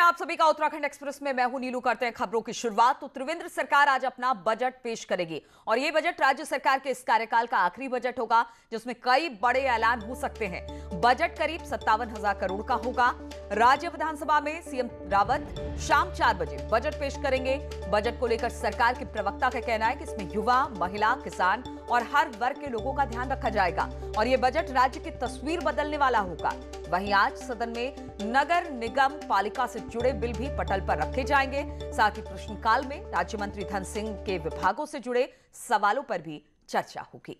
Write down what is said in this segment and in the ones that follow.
आप सभी का उत्तराखंड एक्सप्रेस में। मैं हूं नीलू। करते हैं खबरों की शुरुआत। तो त्रिवेंद्र सरकार आज अपना बजट पेश करेगी और यह बजट राज्य सरकार के इस कार्यकाल का आखिरी बजट होगा जिसमें कई बड़े ऐलान हो सकते हैं। बजट करीब 57,000 करोड़ का होगा। राज्य विधानसभा में सीएम रावत शाम 4 बजे बजट पेश करेंगे। बजट को लेकर सरकार के प्रवक्ता का कहना है कि इसमें युवा, महिला, किसान और हर वर्ग के लोगों का ध्यान रखा जाएगा और यह बजट राज्य की तस्वीर बदलने वाला होगा। वहीं आज सदन में नगर निगम पालिका से जुड़े बिल भी पटल पर रखे जाएंगे। साथ ही प्रश्नकाल में राज्य मंत्री धन सिंह के विभागों से जुड़े सवालों पर भी चर्चा होगी।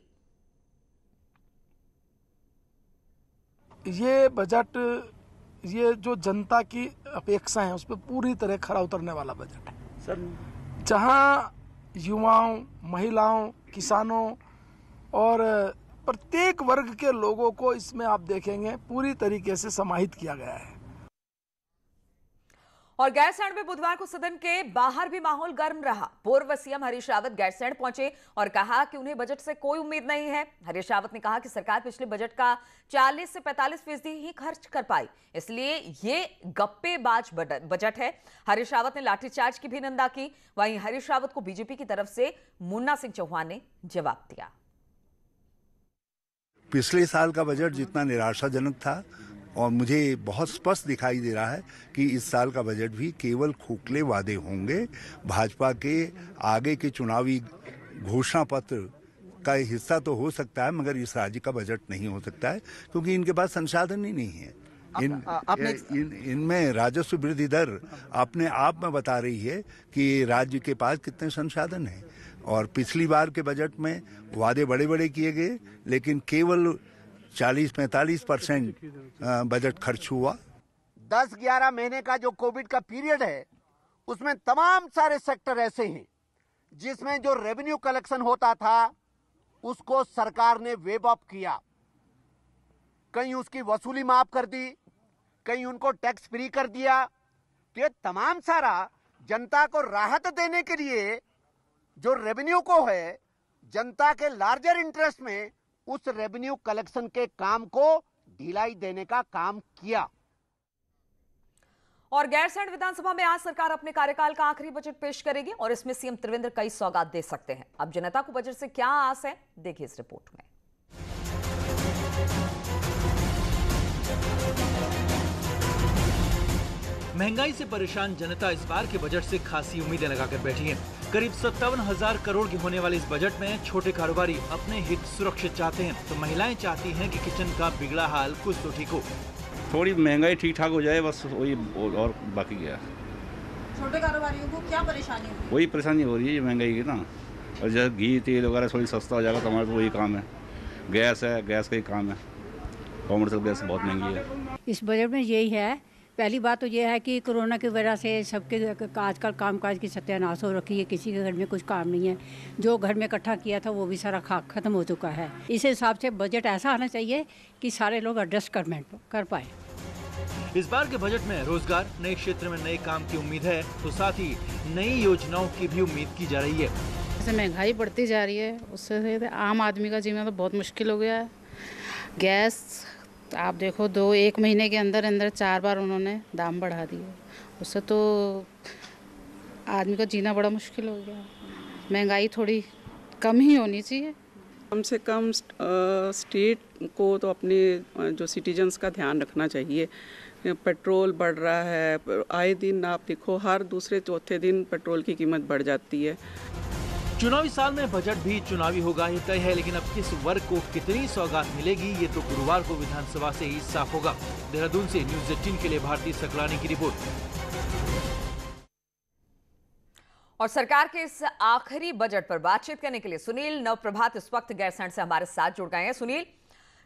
ये बजट, ये जो जनता की अपेक्षा है उस पर पूरी तरह खरा उतरने वाला बजट है सर। जहां युवाओं, महिलाओं, किसानों और प्रत्येक वर्ग के लोगों को इसमें आप देखेंगे पूरी तरीके से समाहित किया गया है। और गैरसैंण में बुधवार को सदन के बाहर भी माहौल गर्म रहा। पूर्व सीएम हरीश रावत गैरसैंण पहुंचे और कहा कि उन्हें बजट से कोई उम्मीद नहीं है। हरीश रावत ने कहा कि सरकार पिछले बजट का 40 से 45% ही खर्च कर पाई, इसलिए ये गप्पेबाज बजट है। हरीश रावत ने लाठीचार्ज की भी निंदा की। वहीं हरीश रावत को बीजेपी की तरफ से मुन्ना सिंह चौहान ने जवाब दिया। पिछले साल का बजट जितना निराशाजनक था और मुझे बहुत स्पष्ट दिखाई दे रहा है कि इस साल का बजट भी केवल खोखले वादे होंगे। भाजपा के आगे के चुनावी घोषणा पत्र का हिस्सा तो हो सकता है मगर इस राज्य का बजट नहीं हो सकता है क्योंकि इनके पास संसाधन ही नहीं है। इनमें राजस्व वृद्धि दर अपने आप में बता रही है कि राज्य के पास कितने संसाधन हैं। और पिछली बार के बजट में वादे बड़े बड़े किए गए लेकिन केवल 40-45% बजट खर्च हुआ। 10-11 महीने का जो कोविड का पीरियड है उसमें तमाम सारे सेक्टर ऐसे हैं जिसमें जो रेवेन्यू कलेक्शन होता था उसको सरकार ने वेव ऑफ किया। कहीं उसकी वसूली माफ कर दी, कहीं उनको टैक्स फ्री कर दिया। तो ये तमाम सारा जनता को राहत देने के लिए जो रेवेन्यू को है जनता के लार्जर इंटरेस्ट में उस रेवेन्यू कलेक्शन के काम को ढिलाई देने का काम किया। और गैरसैंण विधानसभा में आज सरकार अपने कार्यकाल का आखिरी बजट पेश करेगी और इसमें सीएम त्रिवेंद्र कई सौगात दे सकते हैं। अब जनता को बजट से क्या आस है, देखिए इस रिपोर्ट में। महंगाई से परेशान जनता इस बार के बजट से खासी उम्मीदें लगाकर बैठी है। करीब 57,000 करोड़ के होने वाले इस बजट में छोटे कारोबारी अपने हित सुरक्षित चाहते हैं तो महिलाएं चाहती हैं कि किचन का बिगड़ा हाल कुछ तो ठीक हो। थोड़ी महंगाई ठीक ठाक हो जाए बस, वही और बाकी क्या। छोटे कारोबारियों को क्या परेशानी होगी? वही परेशानी हो रही है महंगाई की ना। और जैसे घी तेल वगैरह थोड़ी सस्ता हो जाएगा तो हमारे तो वही काम है। गैस है, गैस का ही काम है। कॉमर्शियल गैस बहुत महंगी है। इस बजट में यही है, पहली बात तो ये है कि कोरोना की वजह से सबके आजकल कामकाज की सत्यानाश हो रखी है। किसी के घर में कुछ काम नहीं है। जो घर में इकट्ठा किया था वो भी सारा खत्म हो चुका है। इस हिसाब से बजट ऐसा आना चाहिए कि सारे लोग एडजस्ट कर पाए। इस बार के बजट में रोजगार, नए क्षेत्र में नए काम की उम्मीद है तो साथ ही नई योजनाओं की भी उम्मीद की जा रही है। जैसे महंगाई बढ़ती जा रही है उससे आम आदमी का जीना तो बहुत मुश्किल हो गया है। गैस आप देखो 1 महीने के अंदर 4 बार उन्होंने दाम बढ़ा दिए। उससे तो आदमी का जीना बड़ा मुश्किल हो गया। महंगाई थोड़ी कम ही होनी चाहिए। कम से कम स्टेट को तो अपने जो सिटीजन्स का ध्यान रखना चाहिए। पेट्रोल बढ़ रहा है, आए दिन आप देखो हर दूसरे चौथे दिन पेट्रोल की कीमत बढ़ जाती है। चुनावी साल में बजट भी चुनावी होगा ये तय है, लेकिन अब किस वर्ग को कितनी सौगात मिलेगी ये तो गुरुवार को विधानसभा से ही साफ होगा। देहरादून से न्यूज़ 18 के लिए भारती सकलानी की रिपोर्ट। और सरकार के इस आखिरी बजट पर बातचीत करने के लिए सुनील नवप्रभात इस वक्त गैरसैंण से हमारे साथ जुड़ गए हैं। सुनील,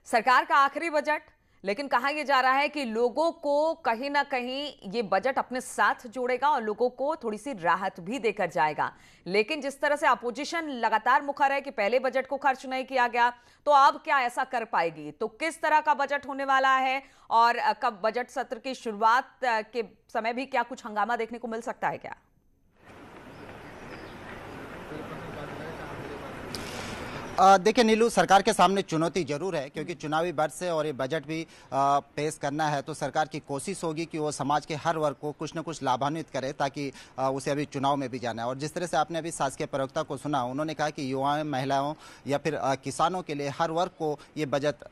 सरकार का आखिरी बजट, लेकिन कहा यह जा रहा है कि लोगों को कहीं ना कहीं ये बजट अपने साथ जोड़ेगा और लोगों को थोड़ी सी राहत भी देकर जाएगा। लेकिन जिस तरह से अपोजिशन लगातार मुखर है कि पहले बजट को खर्च नहीं किया गया, तो अब क्या ऐसा कर पाएगी? तो किस तरह का बजट होने वाला है और कब बजट सत्र की शुरुआत के समय भी क्या कुछ हंगामा देखने को मिल सकता है क्या? देखिए नीलू, सरकार के सामने चुनौती जरूर है, क्योंकि चुनावी वर्ष है और ये बजट भी पेश करना है। तो सरकार की कोशिश होगी कि वो समाज के हर वर्ग को कुछ न कुछ लाभान्वित करे, ताकि उसे अभी चुनाव में भी जाना है। और जिस तरह से आपने अभी शासकीय प्रवक्ता को सुना, उन्होंने कहा कि युवाओं, महिलाओं या फिर किसानों के लिए हर वर्ग को ये बजट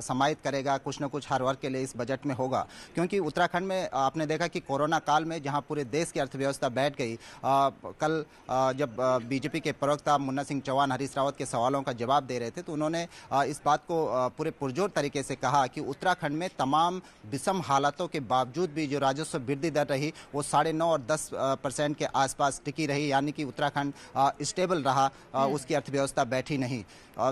समाहित करेगा, कुछ न कुछ हर वर्ग के लिए इस बजट में होगा। क्योंकि उत्तराखंड में आपने देखा कि कोरोना काल में जहाँ पूरे देश की अर्थव्यवस्था बैठ गई, कल जब बीजेपी के प्रवक्ता मुन्ना सिंह चौहान हरीश रावत के सवालों का जवाब दे रहे थे, तो उन्होंने इस बात को पूरे पुरजोर तरीके से कहा कि उत्तराखंड में तमाम विषम हालातों के बावजूद भी जो राजस्व वृद्धि दर रही वो 9.5 और 10% के आसपास टिकी रही, यानी कि उत्तराखंड स्टेबल रहा, उसकी अर्थव्यवस्था बैठी नहीं।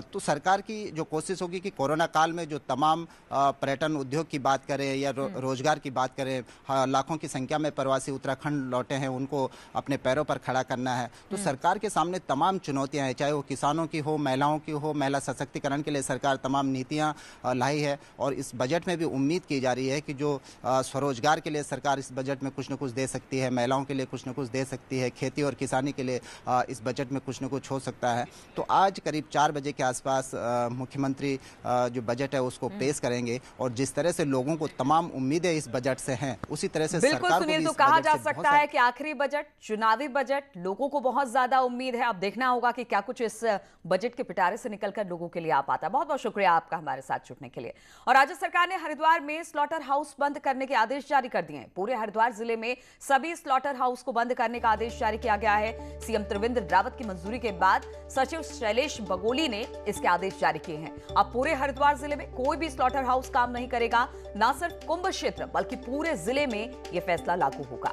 तो सरकार की जो कोशिश होगी कि कोरोना काल में जो तमाम पर्यटन उद्योग की बात करें या रोजगार की बात करें, लाखों की संख्या में प्रवासी उत्तराखंड लौटे हैं, उनको अपने पैरों पर खड़ा करना है। तो सरकार के सामने तमाम चुनौतियां हैं, चाहे वो किसानों की हो, महिलाओं की हो। महिला सशक्तिकरण के लिए सरकार तमाम नीतियां लाई है और इस बजट में भी उम्मीद की जा रही है कि जो स्वरोजगार के लिए सरकार इस बजट में कुछ न कुछ दे सकती है, महिलाओं के लिए कुछ न कुछ दे सकती है, खेती और किसानी के लिए इस बजट में कुछ न कुछ हो सकता है। तो आज करीब 4 बजे के आसपास मुख्यमंत्री जो बजट है उसको पेश करेंगे और जिस तरह से लोगों को तमाम उम्मीदें इस बजट से हैं, उसी तरह से बिल्कुल सुनील, तो कहा जा सकता है कि आखिरी बजट, चुनावी बजट, लोगों को बहुत ज्यादा उम्मीद है। अब देखना होगा कि क्या कुछ इस बजट के पिटारे से निकलकर लोगों के लिए आ पाता है। बहुत बहुत शुक्रिया आपका हमारे साथ जुड़ने के लिए। और राज्य सरकार ने हरिद्वार में स्लॉटर हाउस बंद करने के आदेश जारी कर दिए हैं। पूरे हरिद्वार जिले में सभी स्लॉटर हाउस को बंद करने का आदेश जारी किया गया है। सीएम त्रिवेंद्र रावत की मंजूरी के बाद सचिव शैलेश बगोली ने इसके आदेश जारी किए हैं। अब पूरे हरिद्वार जिले में कोई भी स्लॉटर हाउस काम नहीं करेगा। न सिर्फ कुंभ क्षेत्र बल्कि पूरे जिले में यह फैसला लागू होगा।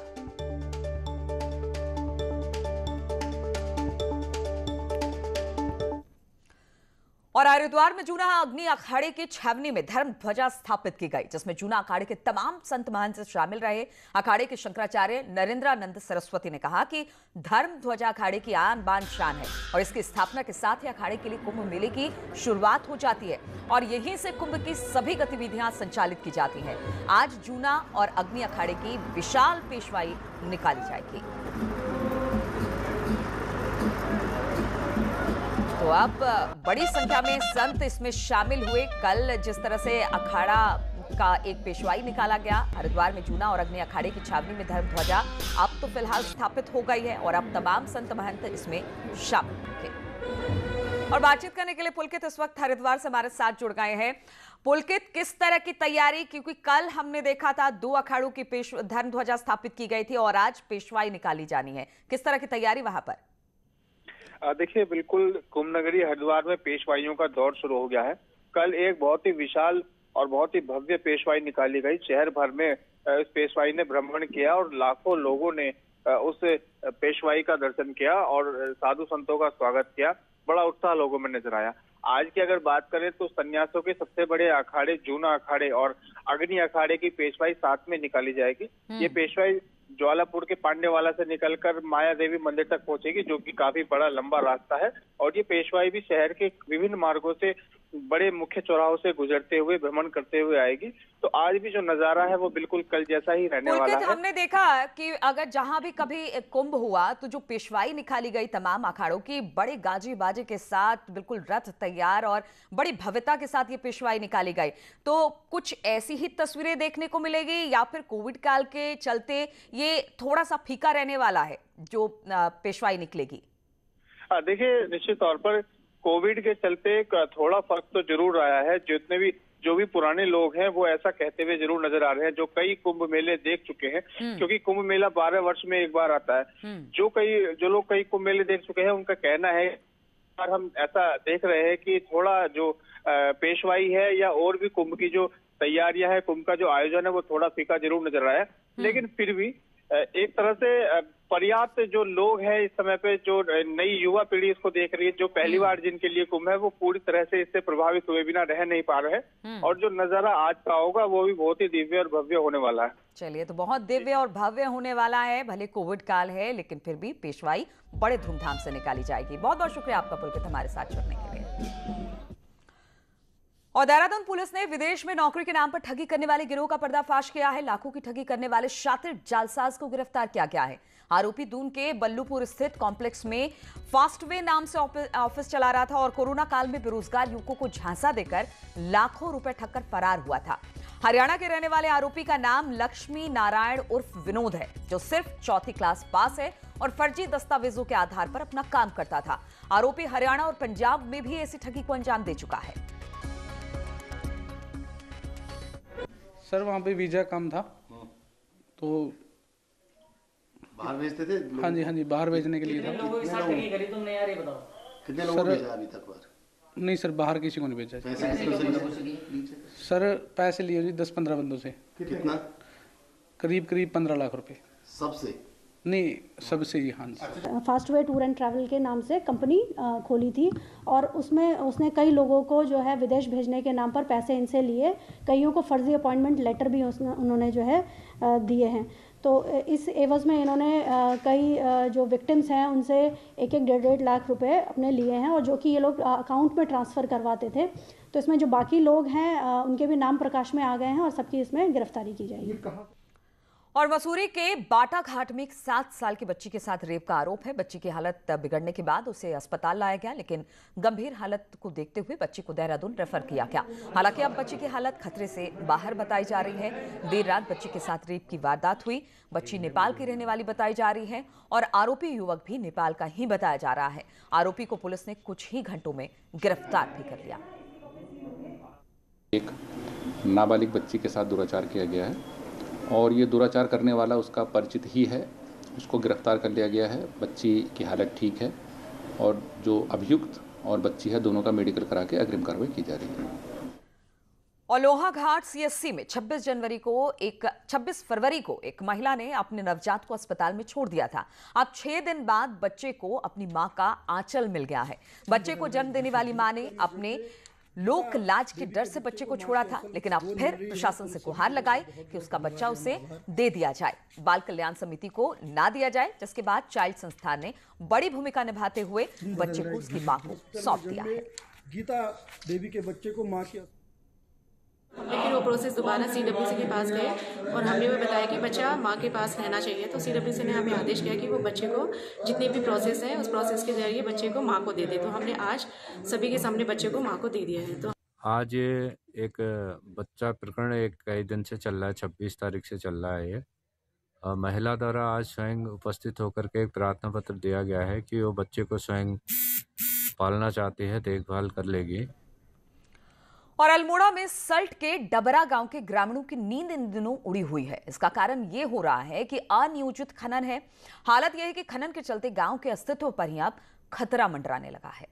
और हरिद्वार में जूना अग्नि अखाड़े की छावनी में धर्म ध्वजा स्थापित की गई, जिसमें जूना अखाड़े के तमाम संत महंत शामिल रहे। अखाड़े के शंकराचार्य नरेंद्रानंद सरस्वती ने कहा कि धर्म ध्वजा अखाड़े की आन बान शान है और इसकी स्थापना के साथ ही अखाड़े के लिए कुंभ मेले की शुरुआत हो जाती है और यहीं से कुंभ की सभी गतिविधियां संचालित की जाती हैं। आज जूना और अग्नि अखाड़े की विशाल पेशवाई निकाली जाएगी। तो अब बड़ी संख्या में संत इसमें शामिल हुए। कल जिस तरह से अखाड़ा का एक पेशवाई निकाला गया, हरिद्वार में जूना और अग्नि अखाड़े की छावनी में धर्म ध्वजा अब तो फिलहाल स्थापित हो गई है और अब तमाम संत महंत इसमें शामिल होंगे। और बातचीत करने के लिए पुलकित इस वक्त हरिद्वार से हमारे साथ जुड़ गए हैं। पुलकित, किस तरह की तैयारी, क्योंकि कल हमने देखा था 2 अखाड़ों की धर्म ध्वजा स्थापित की गई थी और आज पेशवाई निकाली जानी है, किस तरह की तैयारी वहां पर? देखिए, बिल्कुल कुंभ नगरी हरिद्वार में पेशवाइयों का दौर शुरू हो गया है। कल एक बहुत ही विशाल और बहुत ही भव्य पेशवाई निकाली गई। शहर भर में इस पेशवाई ने भ्रमण किया और लाखों लोगों ने उस पेशवाई का दर्शन किया और साधु संतों का स्वागत किया। बड़ा उत्साह लोगों में नजर आया। आज की अगर बात करें तो सन्यासों के सबसे बड़े अखाड़े जूना अखाड़े और अग्नि अखाड़े की पेशवाई साथ में निकाली जाएगी। ये पेशवाई ज्वालापुर के पांडेवाला से निकलकर माया देवी मंदिर तक पहुंचेगी, जो कि काफी बड़ा लंबा रास्ता है। और ये पेशवाई भी शहर के विभिन्न मार्गों से, बड़े मुख्य चौराहों से गुजरते हुए, भ्रमण करते हुए आएगी। तो आज भी जो नजारा है वो बिल्कुल कल जैसा ही रहने वाला है। हमने देखा कि अगर जहां भी कभी कुंभ हुआ तो जो पेशवाई निकाली गई तमाम अखाड़ों की, बड़े गाजे बाजे के साथ, बिल्कुल रथ तैयार और बड़ी भव्यता के साथ ये पेशवाई निकाली गई। तो कुछ ऐसी ही तस्वीरें देखने को मिलेगी या फिर कोविड काल के चलते ये थोड़ा सा फीका रहने वाला है जो पेशवाई निकलेगी? देखिए, निश्चित तौर पर कोविड के चलते थोड़ा फर्क तो जरूर आया है। जो भी पुराने लोग हैं वो ऐसा कहते हुए जरूर नजर आ रहे हैं, जो कई कुंभ मेले देख चुके हैं, क्योंकि कुंभ मेला 12 वर्ष में एक बार आता है। जो लोग कई कुंभ मेले देख चुके हैं उनका कहना है, और हम ऐसा देख रहे हैं कि थोड़ा जो पेशवाई है या और भी कुंभ की जो तैयारियां है, कुंभ का जो आयोजन है वो थोड़ा फीका जरूर नजर आया है। लेकिन फिर भी एक तरह से पर्याप्त जो लोग हैं इस समय पे, जो नई युवा पीढ़ी इसको देख रही है, जो पहली बार जिनके लिए कुंभ है, वो पूरी तरह से इससे प्रभावित हुए बिना रह नहीं पा रहे हैं। और जो नजारा आज का होगा वो भी बहुत ही दिव्य और भव्य होने वाला है। चलिए, तो बहुत दिव्य और भव्य होने वाला है। भले कोविड काल है लेकिन फिर भी पेशवाई बड़े धूमधाम से निकाली जाएगी। बहुत बहुत शुक्रिया आपका पुलकित हमारे साथ जुड़ने के लिए। और देहरादून पुलिस ने विदेश में नौकरी के नाम पर ठगी करने वाले गिरोह का पर्दाफाश किया है। लाखों की ठगी करने वाले शातिर जालसाज को गिरफ्तार किया गया है। आरोपी दून के बल्लूपुर स्थित कॉम्प्लेक्स में फास्टवे नाम से ऑफिस चला रहा था और कोरोना काल में बेरोजगार युवकों को झांसा देकर लाखों रुपए ठगकर फरार हुआ था। हरियाणा के रहने वाले आरोपी का नाम लक्ष्मी नारायण उर्फ विनोद है, जो सिर्फ चौथी क्लास पास है और फर्जी दस्तावेजों के आधार पर अपना काम करता था। आरोपी हरियाणा और पंजाब में भी ऐसी ठगी को अंजाम दे चुका है। सर वहाँ पे वीजा कम था तो बाहर भेजते थे। हाँ जी बाहर भेजने के लिए था। लोगों के साथ ठगी करी तुमने यार, ये बताओ कितने लोगों को भेजा अभी तक बाहर? नहीं सर, बाहर किसी को नहीं भेजा। सर पैसे लिए जी 10-15 बंदों से। कितना? करीब 15 लाख रुपए। सबसे? नहीं, सबसे ही। हाँ जी। फास्टवे टूर एंड ट्रैवल के नाम से कंपनी खोली थी और उसमें उसने कई लोगों को जो है विदेश भेजने के नाम पर पैसे इनसे लिए। कईयों को फर्जी अपॉइंटमेंट लेटर भी उन्होंने जो है दिए हैं। तो इस एवज में इन्होंने कई जो विक्टिम्स हैं उनसे 1-1 लाख रुपए अपने लिए हैं और जो कि ये लोग अकाउंट में ट्रांसफ़र करवाते थे। तो इसमें जो बाकी लोग हैं उनके भी नाम प्रकाश में आ गए हैं और सबकी इसमें गिरफ्तारी की जाएगी। और मसूरी के बाटा घाट में एक 7 साल की बच्ची के साथ रेप का आरोप है। बच्ची की हालत बिगड़ने के बाद उसे अस्पताल लाया गया, लेकिन गंभीर हालत को देखते हुए बच्ची को देहरादून रेफर किया गया। हालांकि अब बच्ची की हालत खतरे से बाहर बताई जा रही है। देर रात बच्ची के साथ रेप की वारदात हुई। बच्ची नेपाल की रहने वाली बताई जा रही है और आरोपी युवक भी नेपाल का ही बताया जा रहा है। आरोपी को पुलिस ने कुछ ही घंटों में गिरफ्तार भी कर लिया। एक नाबालिग बच्ची के साथ दुराचार किया गया है और ये दुराचार करने वाला उसका परिचित ही है। उसको गिरफ्तार कर लिया गया है। बच्ची की हालत ठीक है और जो अभियुक्त और बच्ची है दोनों का मेडिकल करा के अग्रिम कार्रवाई की जा रही है। और लोहाघाट सीएससी में 26 फरवरी को एक महिला ने अपने नवजात को अस्पताल में छोड़ दिया था। अब 6 दिन बाद बच्चे को अपनी मां का आंचल मिल गया है। बच्चे को जन्म देने वाली मां ने अपने लोक लाज के डर से बच्चे को छोड़ा था, लेकिन अब फिर प्रशासन से गुहार लगाई कि उसका बच्चा उसे दे दिया जाए, बाल कल्याण समिति को ना दिया जाए, जिसके बाद चाइल्ड संस्थान ने बड़ी भूमिका निभाते हुए बच्चे को उसकी मां को सौंप दिया है। गीता देवी के बच्चे को मां की लेकिन वो प्रोसेस दोबारा सीडब्ल्यूसी के पास गए और हमने वो बताया कि बच्चा माँ के पास रहना चाहिए। तो सीडब्ल्यूसी ने हमें आदेश किया कि वो बच्चे को जितनी भी प्रोसेस है उस प्रोसेस के जरिए बच्चे को माँ को दे दे। तो हमने आज सभी के सामने बच्चे को माँ को दे दिया है। तो आज एक बच्चा प्रकरण एक कई दिन से चल रहा है, 26 तारीख से चल रहा है। ये महिला द्वारा आज स्वयं उपस्थित होकर के एक प्रार्थना पत्र दिया गया है कि वो बच्चे को स्वयं पालना चाहती है, देखभाल कर लेगी। और अल्मोड़ा में सल्ट के डबरा गांव के ग्रामीणों की नींद इन दिनों उड़ी हुई है। इसका कारण ये हो रहा है कि अनियोजित खनन है। हालत यह है कि खनन के चलते गांव के अस्तित्व पर ही अब खतरा मंडराने लगा है।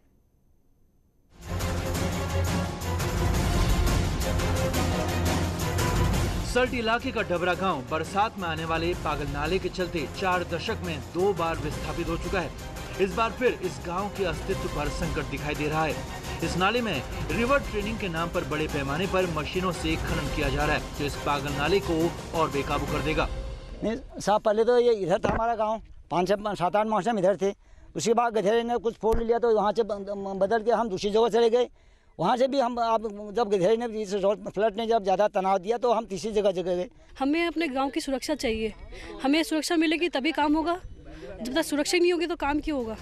सल्ट इलाके का डबरा गांव बरसात में आने वाले पागल नाले के चलते 4 दशक में 2 बार विस्थापित हो चुका है। इस बार फिर इस गांव के अस्तित्व पर संकट दिखाई दे रहा है। इस नाले में रिवर ट्रेनिंग के नाम पर बड़े पैमाने पर मशीनों से खनन किया जा रहा है, जो इस पागल नाले को और बेकाबू कर देगा। नहीं साहब, पहले तो ये इधर था हमारा गांव, 5-7-8 मास हम इधर थे। उसके बाद गधेरे ने कुछ फोड़ लिया तो वहाँ से बदल के हम दूसरी जगह चले गए। वहाँ से भी हम जब गधेरे ने फ्लड ने जब ज़्यादा तनाव दिया तो हम तीसरी जगह गए। हमें अपने गाँव की सुरक्षा चाहिए। हमें सुरक्षा मिलेगी तभी काम होगा, जब तक सुरक्षा नहीं होगी तो काम क्यों होगा।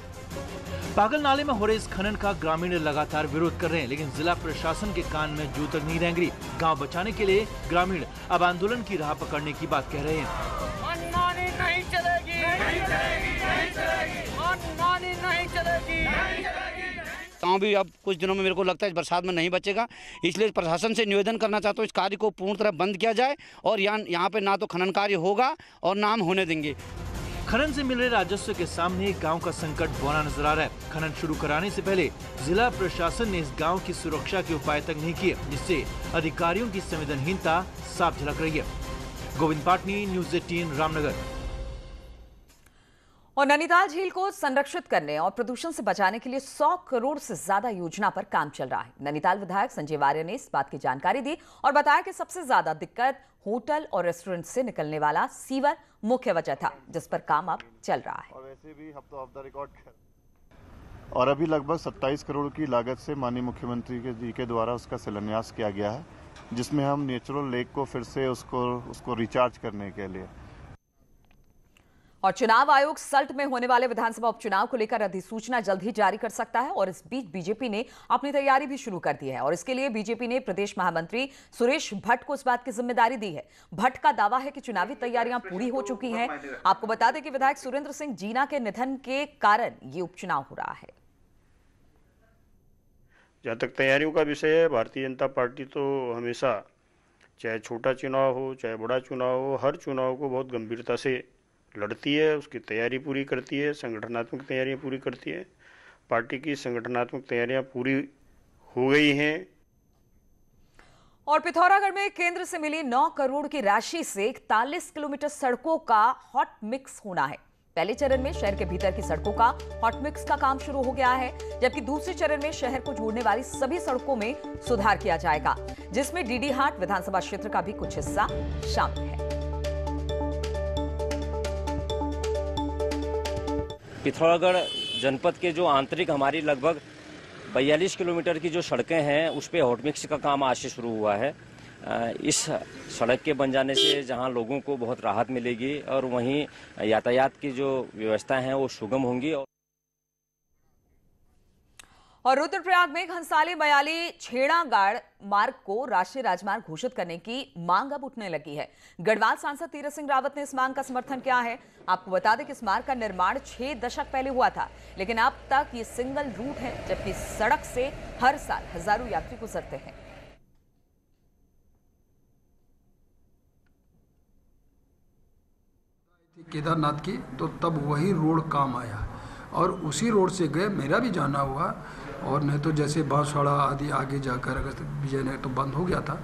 पागल नाले में हो रहे इस खनन का ग्रामीण लगातार विरोध कर रहे हैं, लेकिन जिला प्रशासन के कान में जू तक नहीं रेंग रही। गांव बचाने के लिए ग्रामीण अब आंदोलन की राह पकड़ने की बात कह रहे हैं। मनमानी नहीं चलेगी, नहीं चलेगी, नहीं चलेगी, मनमानी नहीं चलेगी, नहीं चलेगी। गाँव भी अब कुछ दिनों में मेरे को लगता है बरसात में नहीं बचेगा, इसलिए प्रशासन से निवेदन करना चाहता हूँ इस कार्य को पूर्ण तरह बंद किया जाए और यहाँ पे ना तो खनन कार्य होगा और ना हम होने देंगे। खनन से मिल रहे राजस्व के सामने गांव का संकट बौना नजर आ रहा है। खनन शुरू कराने से पहले जिला प्रशासन ने इस गांव की सुरक्षा के उपाय तक नहीं किए, जिससे अधिकारियों की संवेदनहीनता साफ झलक रही है। गोविंद पाटनी, न्यूज़ 18, रामनगर। और नैनीताल झील को संरक्षित करने और प्रदूषण से बचाने के लिए 100 करोड़ से ज्यादा योजना पर काम चल रहा है। नैनीताल विधायक संजय वार्य ने इस बात की जानकारी दी और बताया कि सबसे ज्यादा दिक्कत होटल और रेस्टोरेंट से निकलने वाला सीवर मुख्य वजह था, जिस पर काम अब चल रहा है। और वैसे भी हम तो ऑफ द रिकॉर्ड और अभी लगभग 27 करोड़ की लागत से माननीय मुख्यमंत्री जी के द्वारा उसका शिलान्यास किया गया है, जिसमें हम नेचुरल लेक को फिर से उसको रिचार्ज करने के लिए। और चुनाव आयोग सल्ट में होने वाले विधानसभा उपचुनाव को लेकर अधिसूचना जल्द ही जारी कर सकता है और इस बीच बीजेपी ने अपनी तैयारी भी शुरू कर दी है और इसके लिए बीजेपी ने प्रदेश महामंत्री सुरेश भट्ट को इस बात की जिम्मेदारी दी है। भट्ट का दावा है कि चुनावी तैयारियां पूरी हो चुकी हैं। आपको बता दें कि विधायक सुरेंद्र सिंह जीना के निधन के कारण ये उपचुनाव हो रहा है। जहाँ तक तैयारियों का विषय है, भारतीय जनता पार्टी तो हमेशा चाहे छोटा चुनाव हो चाहे बड़ा चुनाव हो, हर चुनाव को बहुत गंभीरता से लड़ती है, उसकी तैयारी पूरी करती है, संगठनात्मक तैयारियां पूरी करती है। पार्टी की संगठनात्मक तैयारियां पूरी हो गई हैं। और पिथौरागढ़ में केंद्र से मिली 9 करोड़ की राशि से 41 किलोमीटर सड़कों का हॉट मिक्स होना है। पहले चरण में शहर के भीतर की सड़कों का हॉट मिक्स का काम शुरू हो गया है, जबकि दूसरे चरण में शहर को जोड़ने वाली सभी सड़कों में सुधार किया जाएगा, जिसमें डीडी हाट विधानसभा क्षेत्र का भी कुछ हिस्सा शामिल है। पिथौरागढ़ जनपद के जो आंतरिक हमारी लगभग 42 किलोमीटर की जो सड़कें हैं उस पे हॉट मिक्स का काम आज से शुरू हुआ है। इस सड़क के बन जाने से जहां लोगों को बहुत राहत मिलेगी और वहीं यातायात की जो व्यवस्था है वो सुगम होंगी। और रुद्रप्रयाग में घनसाली बयाली छेड़ागाड़ मार्ग को राष्ट्रीय राजमार्ग घोषित करने की मांग अब उठने लगी है। गढ़वाल सांसद तीरथ सिंह रावत ने इस मांग का समर्थन किया है। आपको बता दें कि इस मार्ग का निर्माण 6 दशक पहले हुआ था, लेकिन अब तक ये सिंगल रूट है, जबकि सड़क से हर साल हजारों यात्री गुजरते हैं। केदारनाथ की तो तब वही रोड काम आया और उसी रोड से गए, मेरा भी जाना हुआ। और नहीं तो जैसे बांसवाड़ा आदि आगे जाकर अगर विजयनगर तो बंद हो गया था,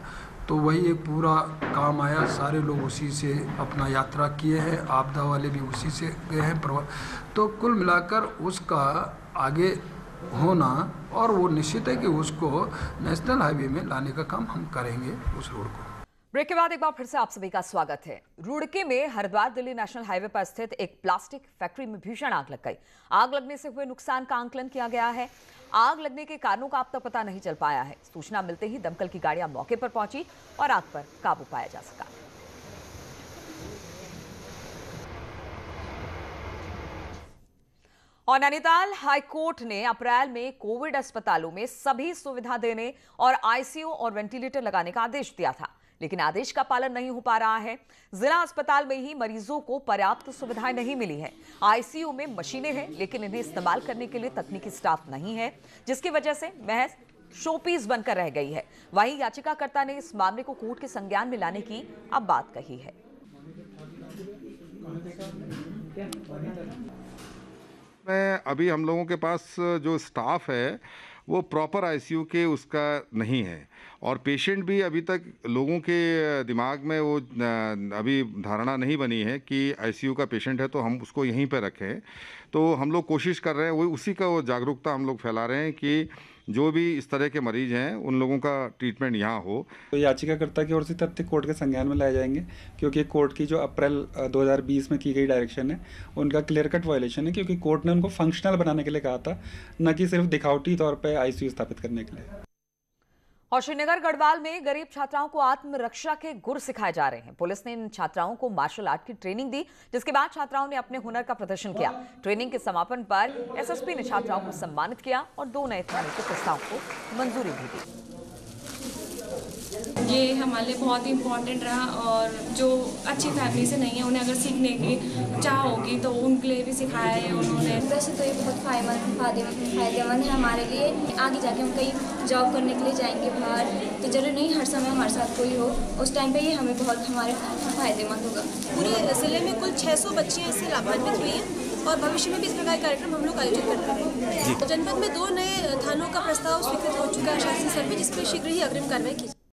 तो वही एक पूरा काम आया। सारे लोग उसी से अपना यात्रा किए हैं, आपदा वाले भी उसी से गए हैं। तो कुल मिलाकर उसका आगे होना और वो निश्चित है कि उसको नेशनल हाईवे में लाने का काम हम करेंगे उस रोड को। ब्रेक के बाद एक बार फिर से आप सभी का स्वागत है। रुड़की में हरिद्वार दिल्ली नेशनल हाईवे पर स्थित एक प्लास्टिक फैक्ट्री में भीषण आग लग गई। आग लगने से हुए नुकसान का आकलन किया गया है। आग लगने के कारणों का अब तक पता नहीं चल पाया है। सूचना मिलते ही दमकल की गाड़ियां मौके पर पहुंची और आग पर काबू पाया जा सका। और नैनीताल हाईकोर्ट ने अप्रैल में कोविड अस्पतालों में सभी सुविधा देने और आईसीयू और वेंटिलेटर लगाने का आदेश दिया था, लेकिन आदेश का पालन नहीं हो पा रहा है। जिला अस्पताल में ही मरीजों को पर्याप्त सुविधाएं नहीं मिली है। आईसीयू में मशीनें हैं, लेकिन इन्हें इस्तेमाल करने के लिए तकनीकी स्टाफ नहीं है, जिसकी वजह से महज शोपीस बनकर रह गई है। वहीं याचिकाकर्ता ने इस मामले को कोर्ट के संज्ञान में लाने की अब बात कही है। अभी हम लोगों के पास जो स्टाफ है वो प्रॉपर आईसीयू के उसका नहीं है और पेशेंट भी अभी तक लोगों के दिमाग में वो अभी धारणा नहीं बनी है कि आईसीयू का पेशेंट है तो हम उसको यहीं पर रखें। तो हम लोग कोशिश कर रहे हैं, वो उसी का वो जागरूकता हम लोग फैला रहे हैं कि जो भी इस तरह के मरीज हैं उन लोगों का ट्रीटमेंट यहाँ हो। तो याचिकाकर्ता की ओर से तथ्य कोर्ट के संज्ञान में लाए जाएंगे, क्योंकि कोर्ट की जो अप्रैल 2020 में की गई डायरेक्शन है उनका क्लियर कट वायलेशन है, क्योंकि कोर्ट ने उनको फंक्शनल बनाने के लिए कहा था, न कि सिर्फ दिखावटी तौर पर आईसीयू स्थापित करने के लिए। और श्रीनगर गढ़वाल में गरीब छात्राओं को आत्मरक्षा के गुर सिखाए जा रहे हैं। पुलिस ने इन छात्राओं को मार्शल आर्ट की ट्रेनिंग दी, जिसके बाद छात्राओं ने अपने हुनर का प्रदर्शन किया। ट्रेनिंग के समापन पर एसएसपी ने छात्राओं को सम्मानित किया और 2 नए थाने के प्रस्ताव को मंजूरी भी दी। ये हमारे लिए बहुत ही इम्पोर्टेंट रहा और जो अच्छी फैमिली से नहीं है उन्हें अगर सीखने की चाह होगी तो उनके लिए भी सिखाया है उन्होंने। वैसे तो ये बहुत फायदेमंद है हमारे लिए। आगे जाके हम कहीं जॉब करने के लिए जाएंगे बाहर, तो जरूरी नहीं हर समय हमारे साथ कोई हो, उस टाइम पे ये हमें बहुत हमारे फायदेमंद होगा। पूरे जिले में कुल 600 बच्चियाँ इससे लाभान्वित हुई हैं और भविष्य में भी इस प्रकार के कार्यक्रम हम लोग आयोजित कर रहे हैं। जनपद में 2 नए थानों का प्रस्ताव स्वीकृत हो चुका है शासन स्तर पर, जिस पर शीघ्र ही अग्रिम कार्रवाई की।